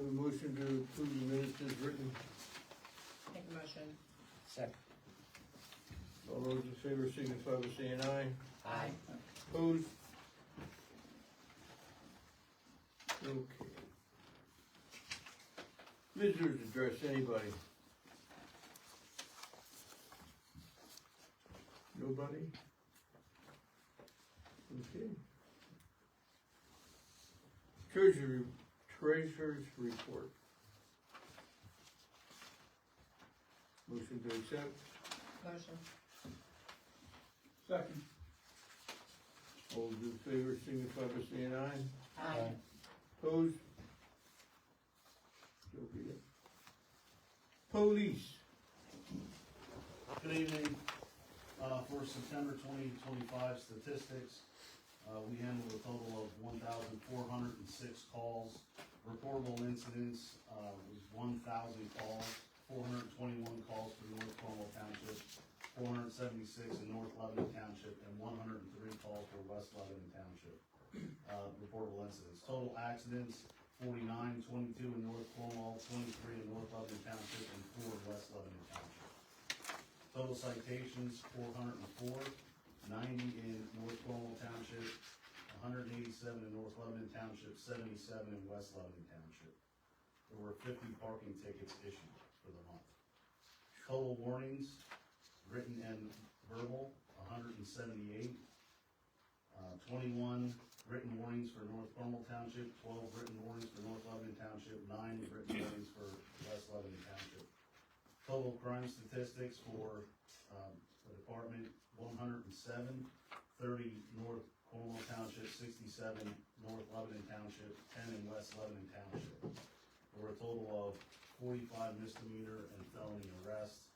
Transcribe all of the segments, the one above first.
a motion to approve the minutes as written. Make a motion. Second. All those in favor signify by saying aye. Aye. Opposed? Okay. Visitors address, anybody? Nobody? Okay. Treasurer's report. Motion to accept. Motion. Second. All those in favor signify by saying aye. Aye. Opposed? So be it. Police. Good evening. For September 2025 statistics, we handled a total of 1,406 calls. Reportable incidents was 1,000 calls, 421 calls for North Cornwall Township, 476 in North Lebanon Township, and 103 calls for West Lebanon Township. Reportable incidents. Total accidents, 49, 22 in North Cornwall, 23 in North Lebanon Township, and 4 in West Lebanon Township. Total citations, 404, 90 in North Cornwall Township, 187 in North Lebanon Township, 77 in West Lebanon Township. There were 50 parking tickets issued for the month. Total warnings, written and verbal, 178. 21 written warnings for North Cornwall Township, 12 written warnings for North Lebanon Township, 9 written warnings for West Lebanon Township. Total crime statistics for the department, 107, 30 North Cornwall Township, 67 North Lebanon Township, 10 in West Lebanon Township. There were a total of 45 misdemeanor and felony arrests,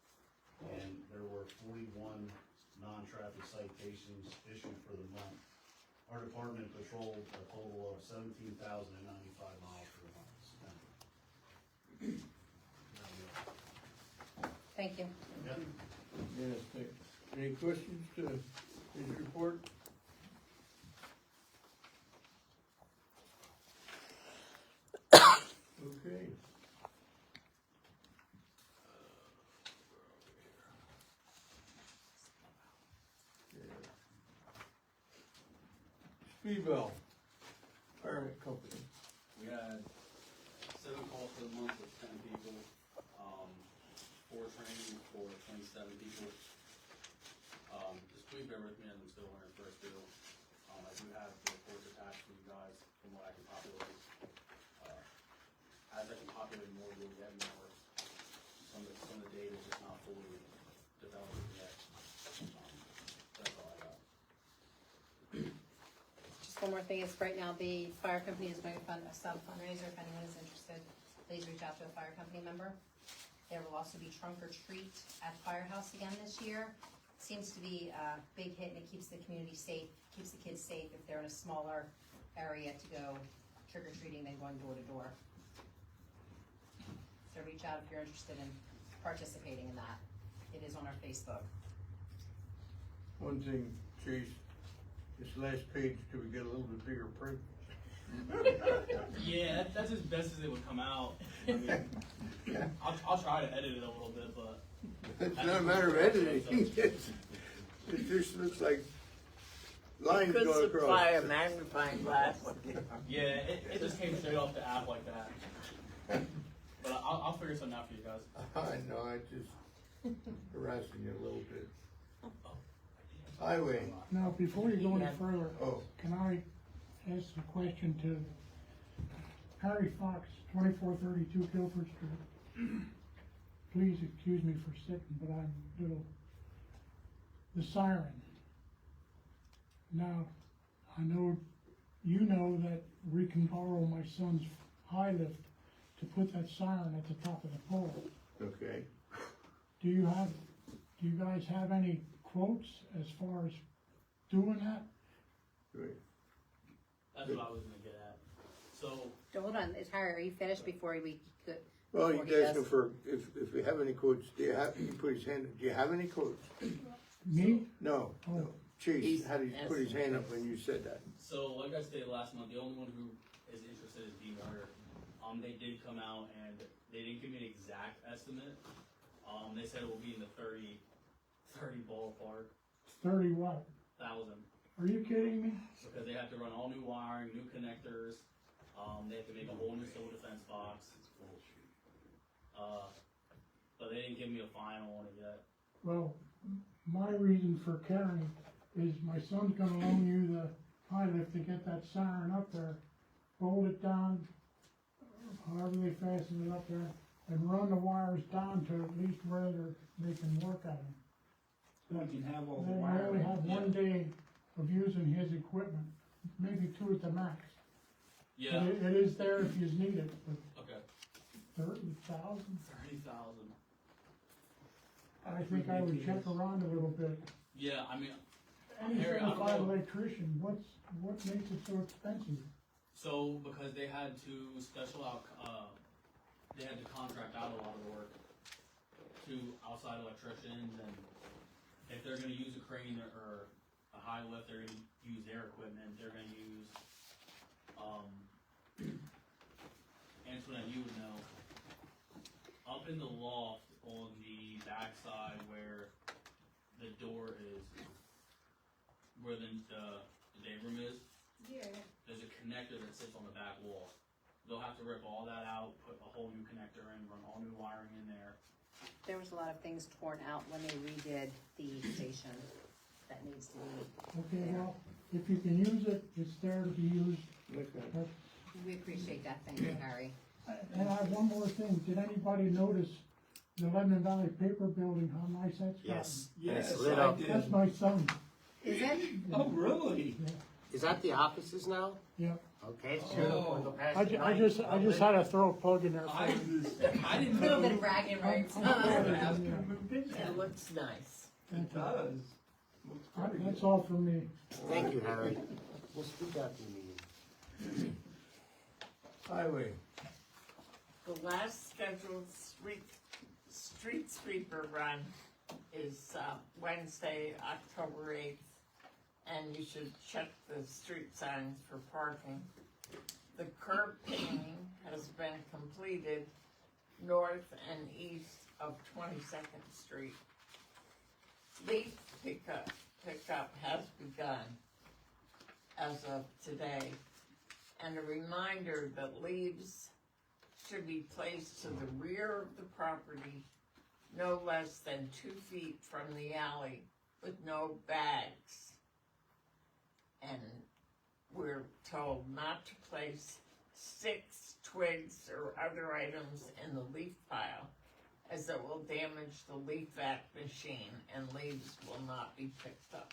and there were 41 non-traffic citations issued for the month. Our department patrolled a total of 17,095 miles for the month of September. Thank you. Yep. Yes, thank you. Any questions to his report? Okay. Speedwell, fire company. We had 7 calls for the month with 10 people, 4 training for 27 people. Just please bear with me as I'm still learning first due. I do have the reports attached for you guys from what I can populate. As I can populate more, you'll get more. Some of the data is just not fully developed yet. That's all I got. Just one more thing, is right now the fire company is going to fund a sub fundraiser. If anyone is interested, please reach out to a fire company member. There will also be trunk or treat at Firehouse again this year. Seems to be a big hit, and it keeps the community safe, keeps the kids safe if they're in a smaller area to go trick or treating than going door to door. So reach out if you're interested in participating in that. It is on our Facebook. One thing, Chase, this last page, do we get a little bit bigger print? Yeah, that's as best as it would come out. I mean, I'll try to edit it a little bit, but It's not a matter of editing. It just looks like lines Could going supply across. a magnifying glass. yeah, it just came straight off the app like that. But I'll figure something out for you guys. I know, I just harassing you a little bit. Highway, Now, before you go any further, oh, can I ask a question to Harry Fox, 2432 Guilford Street? Please excuse me for sitting, but I'm a little, the siren. Now, I know, you know that we can borrow my son's high lift to put that siren at the top of the pole. okay. Do you guys have any quotes as far as doing that? Great. That's what I was gonna get at. So Hold on, is Harry, are you finished before we could? Well, before you he guys does? know for, if we have any quotes, do you have, he put his hand, do you have any quotes? Me? No, Oh. no. Chase, He's how did he put his hand up when you said that? like I stated last month, the only one who is interested is D. Murder. They did come out and they didn't give me an exact estimate. They said it will be in the 30 ballpark, 30 what? thousand. Are you kidding me? Because they have to run all new wiring, new connectors, they have to make a whole new civil defense box. But they didn't give me a final on it yet. Well, my reason for carrying is my son's gonna loan you the high lift to get that siren up there, fold it down, however they fasten it up there, and run the wires down to at least where they can work at them. We can have all the Then I only wiring. have 1 day of using his equipment, maybe 2 at the max. Yeah, But it is there if you need it, but okay, 30,000? 30,000. I think I would check around a little bit. Yeah, I mean, Any Harry, I don't certified know. electrician, what makes it so expensive? so because they had to they had to contract out a lot of the work to outside electricians, and if they're gonna use a crane or a high lift, they're gonna use their equipment, they're gonna use, Antoinette, you would know, up in the loft on the backside where the door is, where the day room is, Yeah. there's a connector that sits on the back wall. They'll have to rip all that out, put a whole new connector in, run all new wiring in there. There was a lot of things torn out when they redid the station that needs to be. Okay, well, if you can use it, it's there to be used. Okay. But- We appreciate that, thank you, Harry. And I have one more thing, did anybody notice the Lebanon Valley Paper Building, how nice that's gotten? Yes, Yes, lit I up. did. That's my son, Is it? Oh, really? Is that the offices now? yeah. Okay, it's beautiful. Go past I the light. just had to throw a plug in there. I didn't A little bit know. of bragging rights. It looks nice. It does. Looks pretty That's good. all from me. Thank you, Harry. We'll speak after the meeting. Highway, The last scheduled street sweeper run is Wednesday, October 8th, and you should check the street signs for parking. The curb painting has been completed north and east of 22nd Street. Leaf pickup has begun as of today. And a reminder that leaves should be placed to the rear of the property, no less than 2 feet from the alley, with no bags. And we're told not to place sticks, twigs, or other items in the leaf pile, as it will damage the leaf vac machine and leaves will not be picked up.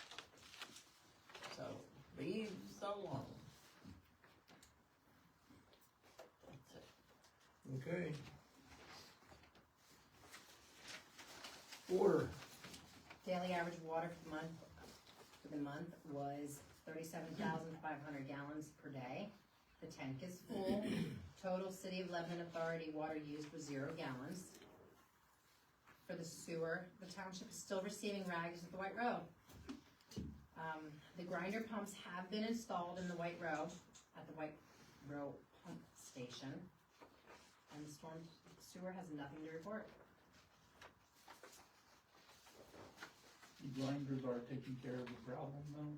So, leaves alone. okay. Water, Daily average water for the month was 37,500 gallons per day. The tank is full. Total City of Lebanon Authority water used was 0 gallons. For the sewer, the township is still receiving rags at the White Row. The grinder pumps have been installed in the White Row, at the White Row pump station. And the storm sewer has nothing to report. The grinders are taking care of the problem now.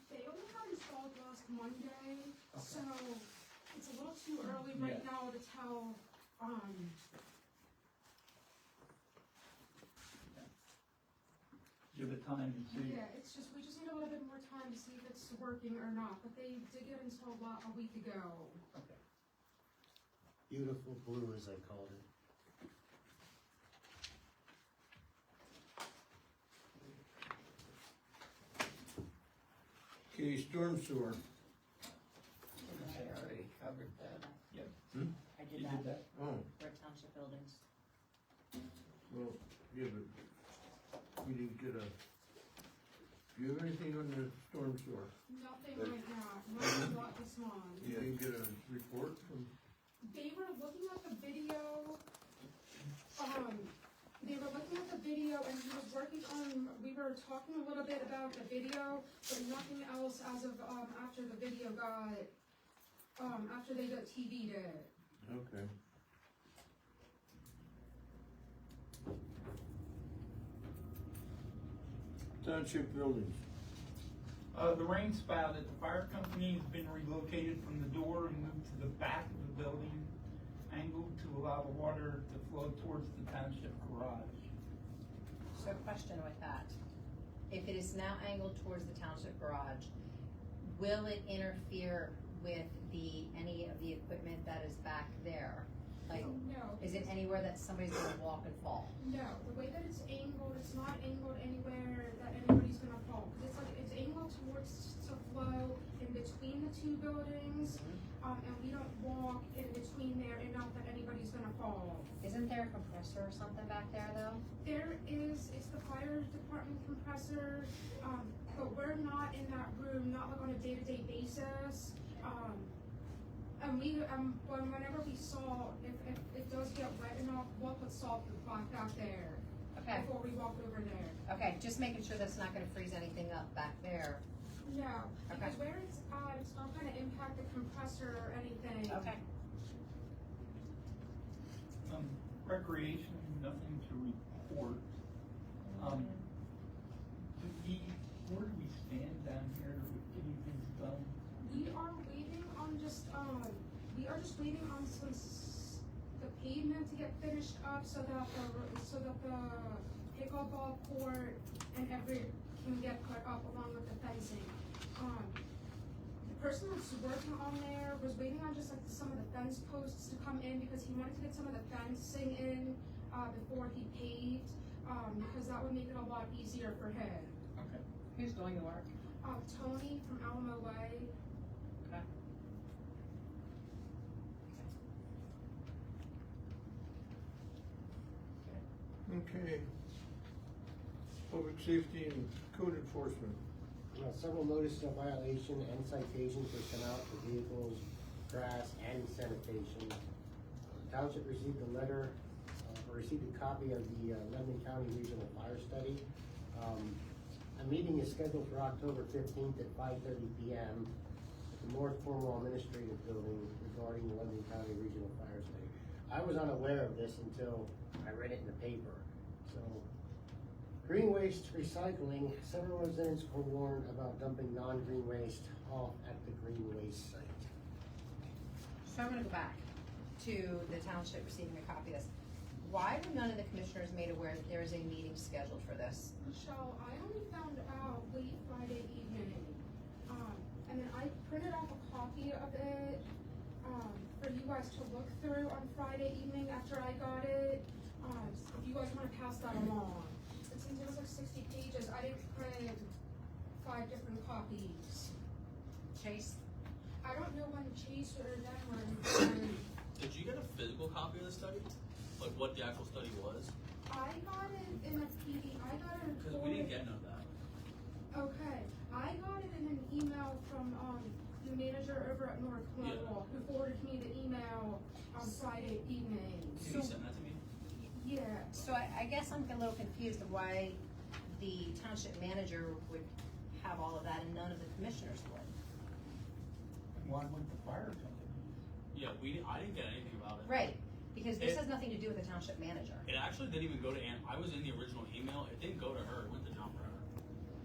They only got installed last Monday, so it's a little too early right now to tell, Give it time and see. yeah, we just need a little bit more time to see if it's working or not, but they did get installed a week ago. Okay. Beautiful blue, as I called it. okay, storm sewer, I already covered that. I You did did that that? oh, for township buildings. well, yeah, but we didn't get a, do you have anything on the storm sewer? Nothing right now, not a lot this month. You didn't get a report from, They were looking at the video, and he was working on, we were talking a little bit about the video, but nothing else as of, after the video got after they got TV'd it. Okay. Township buildings. The rain spout at the fire company has been relocated from the door and moved to the back of the building, angled to allow the water to flow towards the township garage. So question with that, if it is now angled towards the township garage, will it interfere with any of the equipment that is back there? Like, No. is it anywhere that somebody's gonna walk and fall? No, the way that it's angled, it's not angled anywhere that anybody's gonna fall. 'Cause it's like, it's angled towards to flow in between the two buildings, and we don't walk in between there enough that anybody's gonna fall. Isn't there a compressor or something back there though? There is, it's the fire department compressor, but we're not in that room, not like on a day-to-day basis. And whenever we saw, if it does get wet enough, we'll put salt back there. Okay. Before we walk over there. Okay, just making sure that's not gonna freeze anything up back there. No, Okay. because where it's at, it's not gonna impact the compressor or anything. Okay. Recreation, nothing to report. Where do we stand down here with getting things done? We are waiting on waiting on the pavement to get finished up so that the pickleball court and can get put up along with the fencing. The person that's working on there was waiting on just like some of the fence posts to come in because he wanted to get some of the fencing in before he paved, because that would make it a lot easier for him. Okay. Who's doing the work? Tony from Alamo Way. Okay. Okay. Public safety and code enforcement. Several notices of violation and citations were sent out for vehicles, grass, and sanitation. The township received a letter, received a copy of the Lebanon County Regional Fire Study. A meeting is scheduled for October 15th at 5:30 p.m. at the North Cornwall Administrative Building regarding the Lebanon County Regional Fire Study. I was unaware of this until I read it in the paper. So, green waste recycling, several residents were warned about dumping non-green waste off at the green waste site. So I'm gonna go back to the township receiving a copy of this. Why were none of the commissioners made aware that there is a meeting scheduled for this? Michelle, I only found out late Friday evening, and then I printed off a copy of it, for you guys to look through on Friday evening after I got it, if you guys wanna pass that along. It seems it was like 60 pages, I didn't print 5 different copies. Chase? I don't know when Chase or them were, Did you get a physical copy of the study? Like what the actual study was? I got it in a PD, I got it. Because we didn't get none of that. Okay, I got it in an email from, the manager over at North Cornwall, who forwarded me the email on Friday evening. Can you send that to me? Yeah. So I guess I'm a little confused of why the township manager would have all of that and none of the commissioners would. Why would the fire company? Yeah, I didn't get anything about it. Right, because this has nothing to do with the township manager. It actually didn't even go to Ann. I was in the original email. It didn't go to her. It went to John Brenner.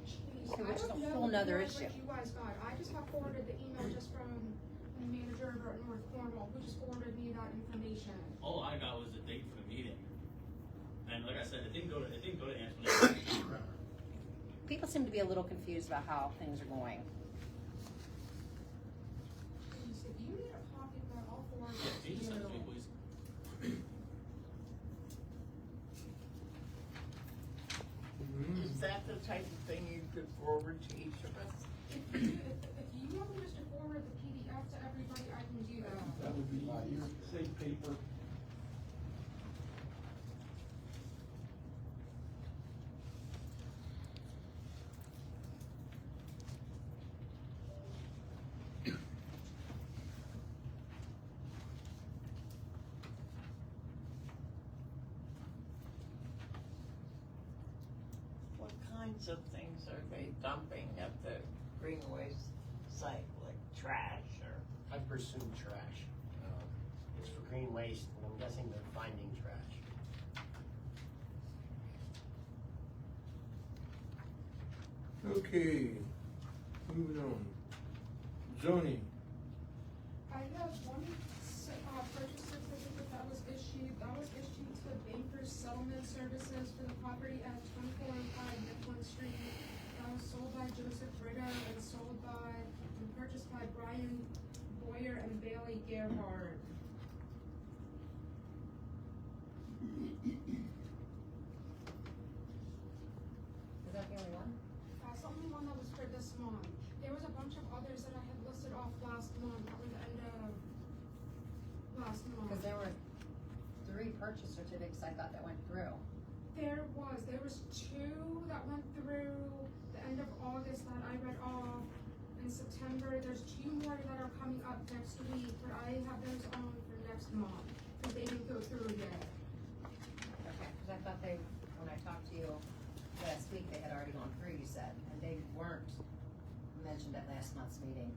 Jeez, Which is I don't a know whole nother what issue. you guys got. I just got forwarded the email just from the manager over at North Cornwall, who just forwarded me that information. All I got was the date for the meeting. And like I said, it didn't go to Antoinette. It went to John Brenner. People seem to be a little confused about how things are going. Please, if you need a copy of that, I'll forward Yeah, it to can you just you. send it to me, please? Is that the type of thing you could forward to each of us? If you want me just to forward the PDF to everybody, I can do that. That would be easier, save paper. What kinds of things are they dumping at the green waste site, like trash or? I have pursued trash. It's for green waste, and I'm guessing they're finding trash. Okay, moving on. Zoning, I have one purchase certificate that was issued to Bankers Settlement Services for the property at 2405 Mifflin Street. That was sold by Joseph Ritter and purchased by Brian Boyer and Bailey Gerhard. Is that the only one? That's the only one that was for this month. There was a bunch of others that I had listed off last month, that were the end of last month. Because there were 3 purchase certificates I thought that went through. There was 2 that went through the end of August that I read off. In September, there's 2 more that are coming up next week, but I have those on for next month, because they didn't go through yet. Okay, because I thought when I talked to you last week, they had already gone through, you said, and they weren't mentioned at last month's meeting.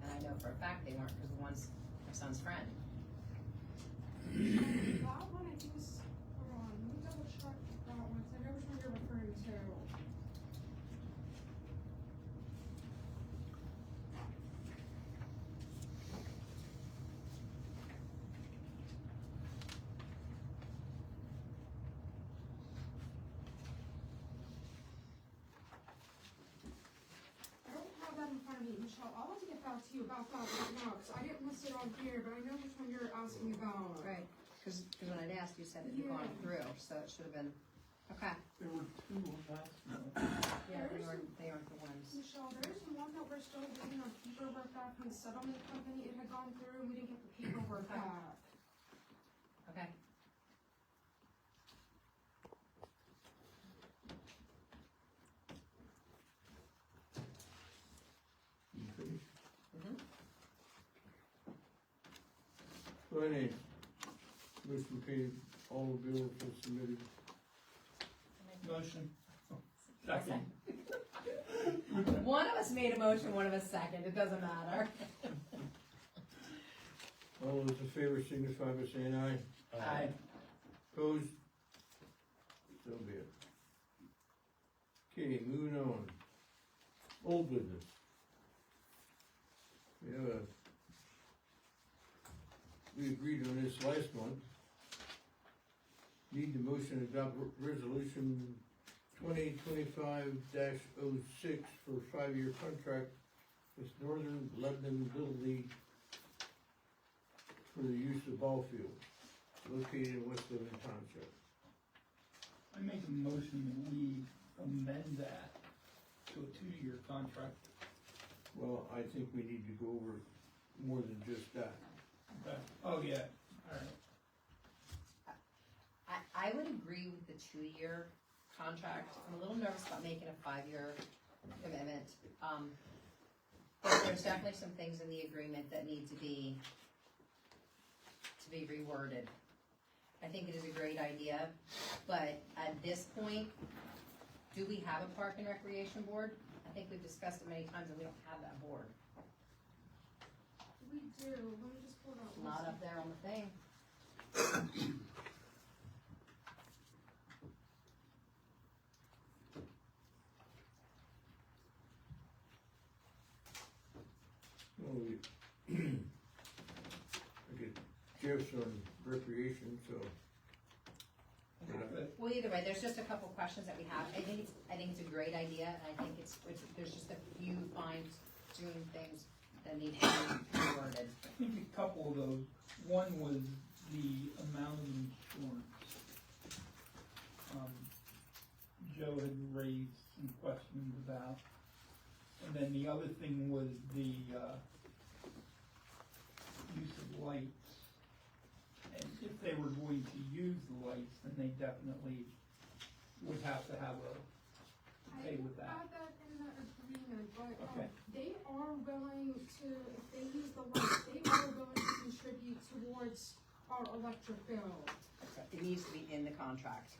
And I know for a fact they weren't, because the one's my son's friend. That one, I think is, hold on, let me double check that one, 'cause I know which one you're referring to. I don't have that in front of me, Michelle. I'll have to get back to you about that right now, because I didn't list it on here, but I know which one you're asking about. Right, because when I'd asked, you said that you'd gone through, so it should have been, okay. There were 2 on last month. Yeah, they aren't the ones. Michelle, there's one that we're still waiting on paperwork back from the settlement company. It had gone through and we didn't get the paperwork Okay. back. Okay. you finished? Mhm. Finance, motion paid, all the bills are submitted. Motion. Second. One of us made a motion, one of us second, it doesn't matter. All those in favor signify by saying aye. Aye. Opposed? So be it. Okay, moving on. Old business. We agreed on this last month. Need the motion to adopt resolution 2025-06 for 5-year contract with Northern Lebanon League for the use of ball field located in West Lebanon Township. I make a motion that we amend that to a 2-year contract. Well, I think we need to go over more than just that. Okay. Oh, yeah, alright. I would agree with the 2-year contract. I'm a little nervous about making a 5-year commitment. But there's definitely some things in the agreement that need to be reworded. I think it is a great idea, but at this point, do we have a park and recreation board? I think we've discussed it many times and we don't have that board. We do. Let me just pull it out. It's not up there on the thing. Well, I get Jeff's on recreation, so. Well, either way, there's just a couple questions that we have. I think it's a great idea, and I think there's just a few fine-tuned things that need to be reworded. I think a couple of those, one was the amount of insurance. Joe had raised some questions about, and then the other thing was the, use of lights. And if they were going to use the lights, then they definitely would have to have a, pay with I that. have that in the agreement, but, Okay. they are willing to, if they use the lights, they are willing to contribute towards our electric bill. It needs to be in the contract,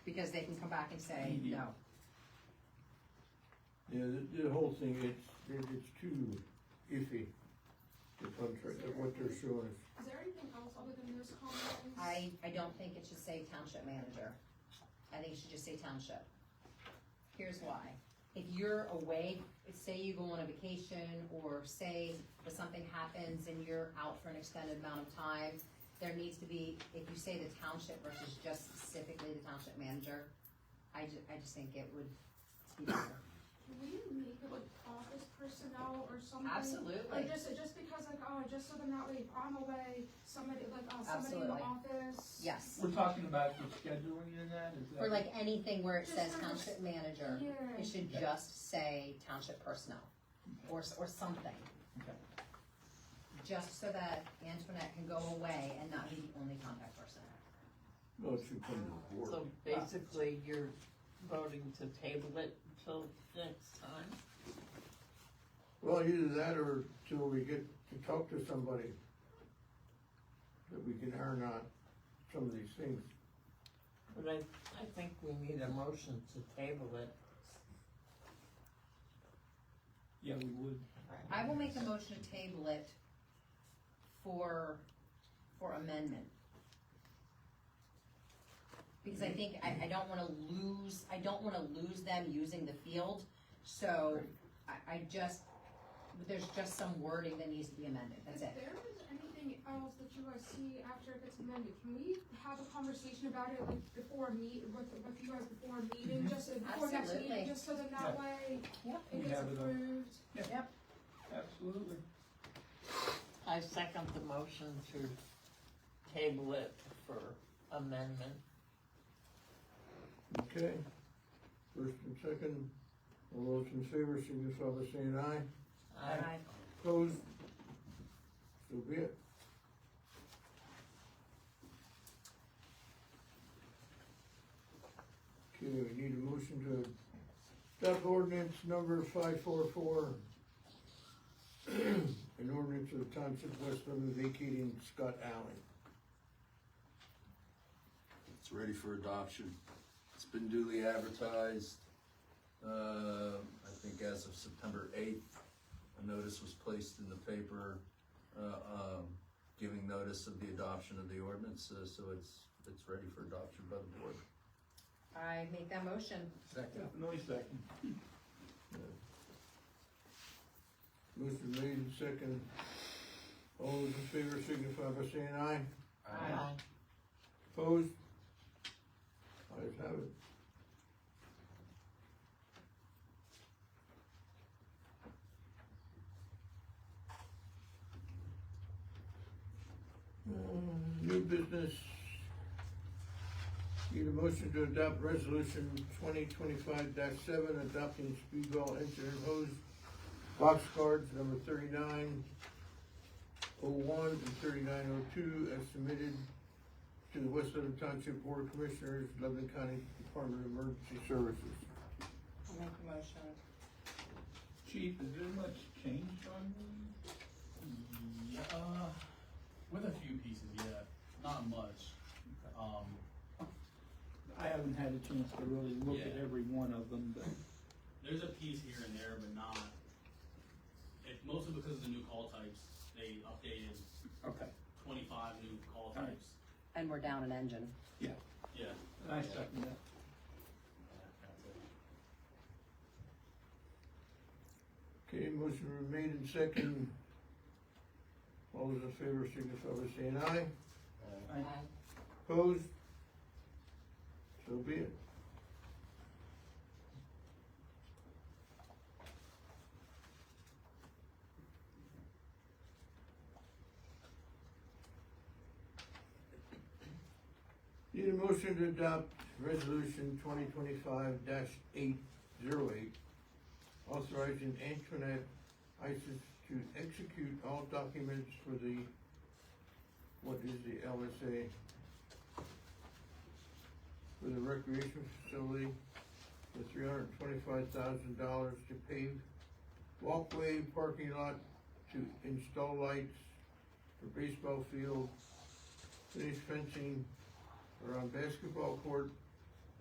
because they can come back and say, no. Yeah, the whole thing, it's too iffy. the contract, what they're showing us. Is there anything else other than this comment? I don't think it should say township manager. I think it should just say township. Here's why. If you're away, say you go on a vacation, or say that something happens and you're out for an extended amount of time, there needs to be, if you say the township versus just specifically the township manager, I just think it would be better. Can we make it like office personnel or something? Absolutely. Like just because like, just so then that way if I'm away, somebody like, somebody in the Absolutely. office. Yes. We're talking about the scheduling in that, is that? For like anything where it Just says kind of- township manager, Yeah. it should just say township personnel, or something. Okay. Just so that Antoinette can go away and not be the only contact person. No, it should come to the board. So basically, you're voting to table it until next time? Well, either that or till we get to talk to somebody that we can iron out some of these things. But I think we need a motion to table it. Yeah, we would. I will make a motion to table it for amendment. Because I think, I don't wanna lose them using the field, so there's just some wording that needs to be amended, that's it. If there is anything else that you guys see after it gets amended, can we have a conversation about it like before with you guys before a meeting, just before next Absolutely. meeting, just so that Yeah. way Yep. it We gets have it on. approved? Yep. Absolutely. I second the motion to table it for amendment. Okay, first and second, all those in favor signify by saying aye. Aye. Opposed? So be it. Okay, we need a motion to adopt ordinance number 544. An ordinance of the Township of West Lebanon vacating Scott Alley. It's ready for adoption. It's been duly advertised. I think as of September 8th, a notice was placed in the paper, giving notice of the adoption of the ordinance, so it's ready for adoption by the board. I make that motion. Definitely second. Motion made and second. All those in favor signify by saying aye. Aye. Opposed? Ayes have it. New business. Need a motion to adopt resolution 2025-7, adopting Speedwell engine and hose box cards number 3901 and 3902 as submitted to the West Lebanon Township Board of Commissioners, Lebanon County Department of Emergency Services. I'll make a motion. Chief, is there much change on these? Yeah, with a few pieces, yeah, not much. I haven't had a chance to really look at Yeah. every one of them, but. There's a piece here and there, but not, mostly because of the new call types, they updated Okay. 25 new call All right. types. And we're down an engine. Yeah. I second that. Okay, motion made and second. All those in favor signify by saying aye. Aye. Opposed? So be it. Need a motion to adopt resolution 2025-808, authorizing Antoinette, Issis to execute all documents for the, what is the LSA? For the recreation facility for $325,000 to pave walkway, parking lot, to install lights for baseball field, finish fencing around basketball court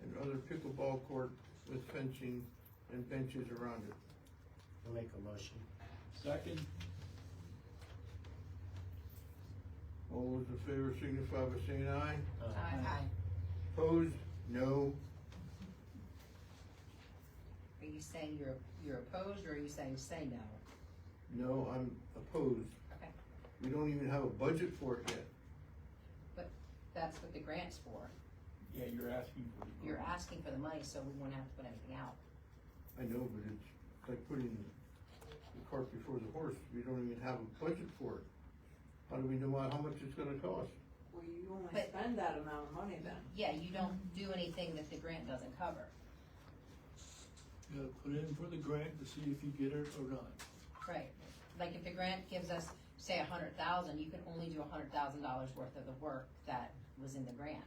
and other pickleball court with fencing and benches around it. I'll make a motion. Second. All those in favor signify by saying aye. Aye. Opposed? No. Are you saying you're opposed, or are you saying say no? No, I'm opposed. Okay, We don't even have a budget for it yet. but that's what the grant's for. Yeah, you're asking for. You're asking for the money, so we won't have to put anything out. I know, but it's like putting the cart before the horse. We don't even have a budget for it. How do we know how much it's gonna cost? Well, you only But- spend that amount of money then. Yeah, you don't do anything that the grant doesn't cover. You gotta put in for the grant to see if you get it or not. Right, like if the grant gives us, say, 100,000, you can only do $100,000 worth of the work that was in the grant.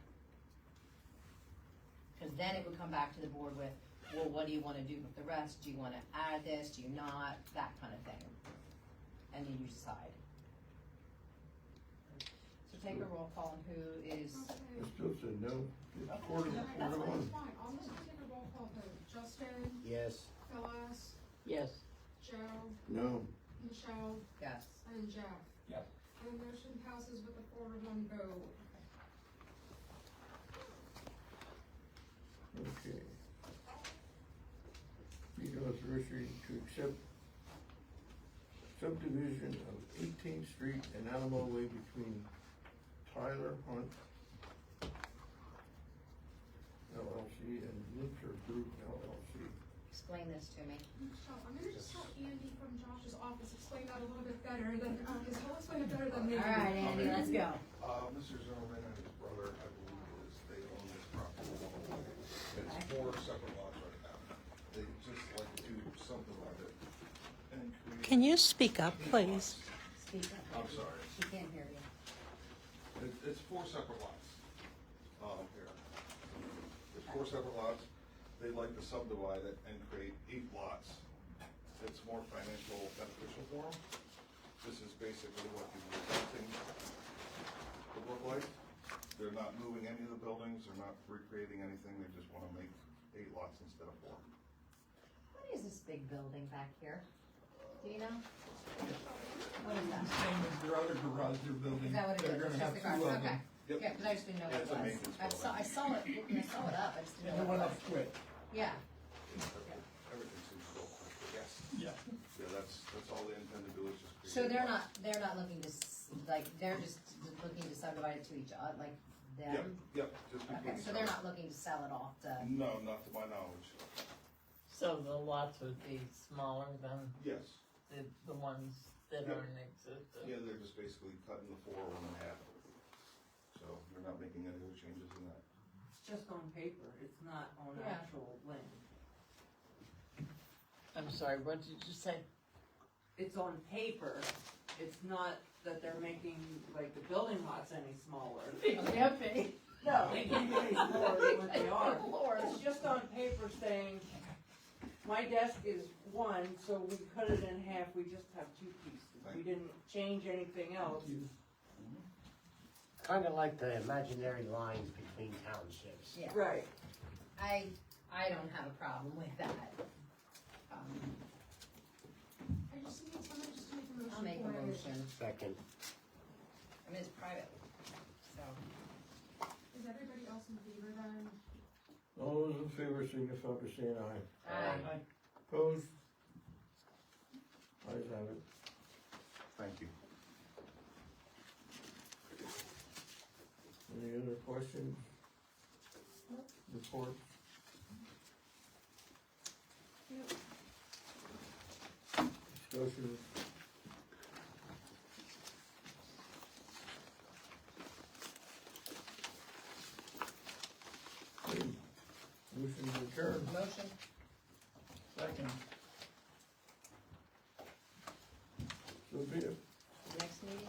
Cause then it would come back to the board with, well, what do you wanna do with the rest? Do you wanna add this, do you not, that kind of thing. And then you decide. So take a roll call on who is, I Okay. still said no. It's four to Yeah, that's one. fine, I'm just gonna take a roll call vote. Justin, Yes. Phyllis, Yes. Joe, No. Michelle, yes, and Jeff. Yep. And the motion passes with a 4-1 vote. Okay. Need authorization to accept subdivision of 18th Street and Alamo Way between Tyler Hunt LLC and Litz Group LLC. explain this to me. Michelle, I'm gonna just have Andy from Josh's office explain that a little bit better than, cause he'll explain it better than me. Alright, Andy, let's go. Mr. Zimmerman and his brother, I believe, they own this property. It's 4 separate lots right now. They just like to subdivide it and create. Can you speak up, please? Speak up. I'm sorry. She can't hear you. It's 4 separate lots. Here. It's 4 separate lots. They'd like to subdivide it and create 8 lots. It's more financial beneficial for them. This is basically what the resulting would look like. They're not moving any of the buildings, they're not recreating anything, they just wanna make 8 lots instead of 4. What is this big building back here? Do you know? What is that? Same as their other garage they're building. Is that what it is? They're It's gonna just have the 2 garage, of them. okay. Yep. Yeah, cause I just didn't know what It's it a was. maintenance I saw it up, I just didn't And know it what went it up was. quick. Yeah, Everything seems to go quick, yes. Yeah. Yeah, that's all they intend to do is just create. so 8 they're lots. not looking to, they're just looking to subdivide it to each other, like Yep, them? yep, just Okay, between. so they're not looking to sell it off to, No, not to my knowledge. So the lots would be smaller than Yes, the ones that Yeah. are in existence? yeah, they're just basically cutting the 4 1 in half. So they're not making any other changes in that. It's just on paper, it's not on Yeah. actual land. I'm sorry, what did you say? It's on paper, it's not that they're making, like, the building lots any smaller. Yippee. No, they can't be any smaller than what they are. Lord. It's just on paper saying, my desk is 1, so we cut it in half, we just have 2 pieces. We didn't change anything else. Kinda like the imaginary lines between townships. yeah. Right. I don't have a problem with that. I just need someone just to make a motion for it. I'll make a motion, Second. I mean, it's private, so. Is everybody else in favor then? All those in favor signify by saying aye. Aye. Opposed? Ayes have it. Thank you. Any other questions? Reports? Discussion? Okay. Motion to adjourn. Motion, Second. So be it. next meeting?